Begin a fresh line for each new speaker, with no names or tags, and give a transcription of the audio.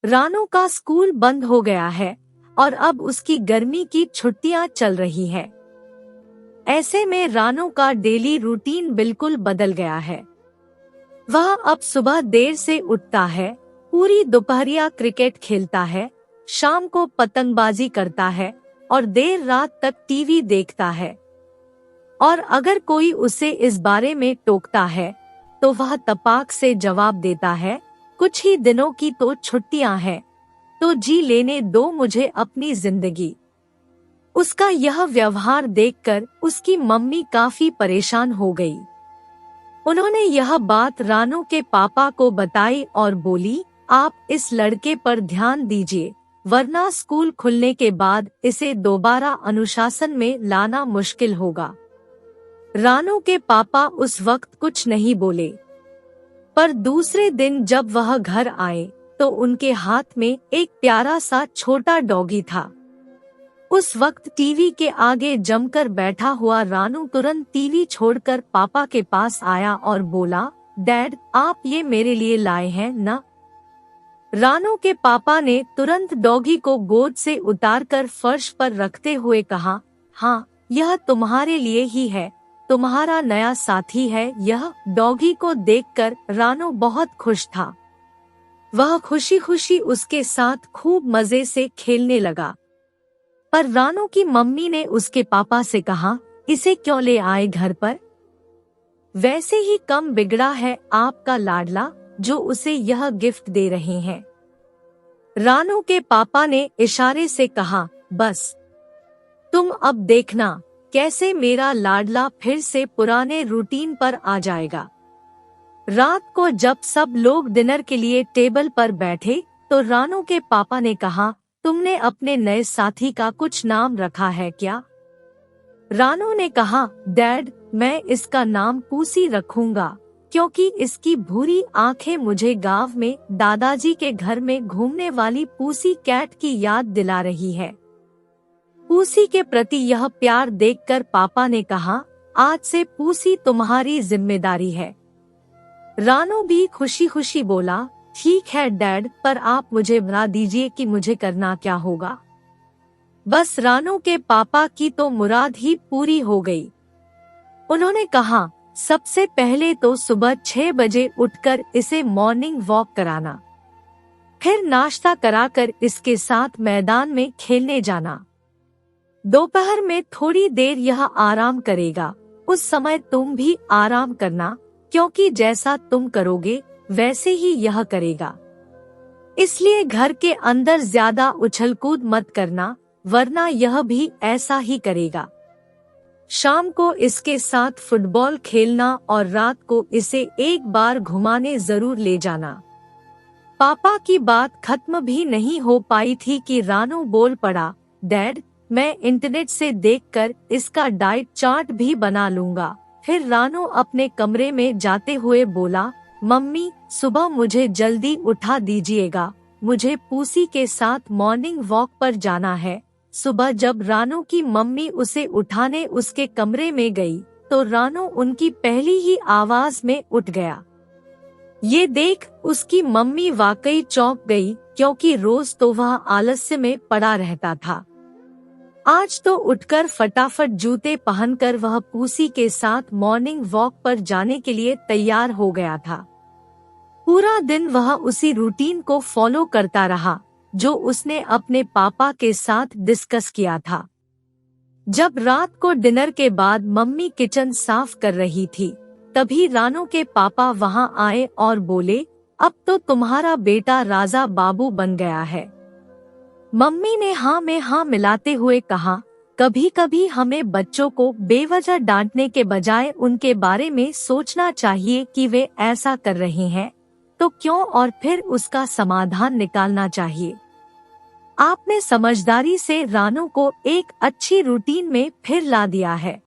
रानो का स्कूल बंद हो गया है और अब उसकी गर्मी की छुट्टियां चल रही है। ऐसे में रानो का डेली रूटीन बिल्कुल बदल गया है। वह अब सुबह देर से उठता है, पूरी दोपहरिया क्रिकेट खेलता है, शाम को पतंगबाजी करता है और देर रात तक टीवी देखता है। और अगर कोई उसे इस बारे में टोकता है तो वह तपाक से जवाब देता है, कुछ ही दिनों की तो छुट्टियां हैं, तो जी लेने दो मुझे अपनी जिंदगी। उसका यह व्यवहार देखकर उसकी मम्मी काफी परेशान हो गई। उन्होंने यह बात रानो के पापा को बताई और बोली, आप इस लड़के पर ध्यान दीजिए, वरना स्कूल खुलने के बाद इसे दोबारा अनुशासन में लाना मुश्किल होगा। रानो के पापा उस वक्त कुछ नहीं बोले, पर दूसरे दिन जब वह घर आए तो उनके हाथ में एक प्यारा सा छोटा डॉगी था। उस वक्त टीवी के आगे जमकर बैठा हुआ रानू तुरंत टीवी छोड़कर पापा के पास आया और बोला, डैड, आप ये मेरे लिए लाए हैं ना? रानू के पापा ने तुरंत डॉगी को गोद से उतारकर फर्श पर रखते हुए कहा, हाँ, यह तुम्हारे लिए ही है, तुम्हारा नया साथी है यह। डॉगी को देखकर रानू बहुत खुश था। वह खुशी खुशी उसके साथ खूब मजे से खेलने लगा। पर रानू की मम्मी ने उसके पापा से कहा, इसे क्यों ले आए घर पर? वैसे ही कम बिगड़ा है आपका लाडला जो उसे यह गिफ्ट दे रहे हैं। रानू के पापा ने इशारे से कहा, बस तुम अब देखना कैसे मेरा लाडला फिर से पुराने रूटीन पर आ जाएगा। रात को जब सब लोग डिनर के लिए टेबल पर बैठे तो रानू के पापा ने कहा, तुमने अपने नए साथी का कुछ नाम रखा है क्या? रानू ने कहा, डैड, मैं इसका नाम पूसी रखूंगा, क्योंकि इसकी भूरी आंखें मुझे गांव में दादाजी के घर में घूमने वाली पूसी कैट की याद दिला रही है। पूसी के प्रति यह प्यार देखकर पापा ने कहा, आज से पूसी तुम्हारी जिम्मेदारी है। रानू भी खुशी खुशी बोला, ठीक है डैड, पर आप मुझे बता दीजिए कि मुझे करना क्या होगा। बस रानू के पापा की तो मुराद ही पूरी हो गई। उन्होंने कहा, सबसे पहले तो सुबह 6 बजे उठकर इसे मॉर्निंग वॉक कराना, फिर नाश्ता कराकर इसके साथ मैदान में खेलने जाना। दोपहर में थोड़ी देर यह आराम करेगा, उस समय तुम भी आराम करना, क्योंकि जैसा तुम करोगे वैसे ही यह करेगा। इसलिए घर के अंदर ज्यादा उछल-कूद मत करना, वरना यह भी ऐसा ही करेगा। शाम को इसके साथ फुटबॉल खेलना और रात को इसे एक बार घुमाने जरूर ले जाना। पापा की बात खत्म भी नहीं हो पाई थी कि रानू बोल पड़ा, डैड, मैं इंटरनेट से देखकर इसका डाइट चार्ट भी बना लूंगा। फिर रानू अपने कमरे में जाते हुए बोला, मम्मी, सुबह मुझे जल्दी उठा दीजिएगा, मुझे पूसी के साथ मॉर्निंग वॉक पर जाना है। सुबह जब रानू की मम्मी उसे उठाने उसके कमरे में गई तो रानू उनकी पहली ही आवाज में उठ गया। ये देख उसकी मम्मी वाकई चौंक गई, क्योंकि रोज तो वह आलस्य में पड़ा रहता था। आज तो उठकर फटाफट जूते पहनकर वह पूसी के साथ मॉर्निंग वॉक पर जाने के लिए तैयार हो गया था। पूरा दिन वह उसी रूटीन को फॉलो करता रहा जो उसने अपने पापा के साथ डिस्कस किया था। जब रात को डिनर के बाद मम्मी किचन साफ कर रही थी, तभी रानू के पापा वहां आए और बोले, अब तो तुम्हारा बेटा राजा बाबू बन गया है। मम्मी ने हाँ में हाँ मिलाते हुए कहा, कभी कभी हमें बच्चों को बेवजह डांटने के बजाय उनके बारे में सोचना चाहिए कि वे ऐसा कर रहे हैं तो क्यों, और फिर उसका समाधान निकालना चाहिए। आपने समझदारी से रानू को एक अच्छी रूटीन में फिर ला दिया है।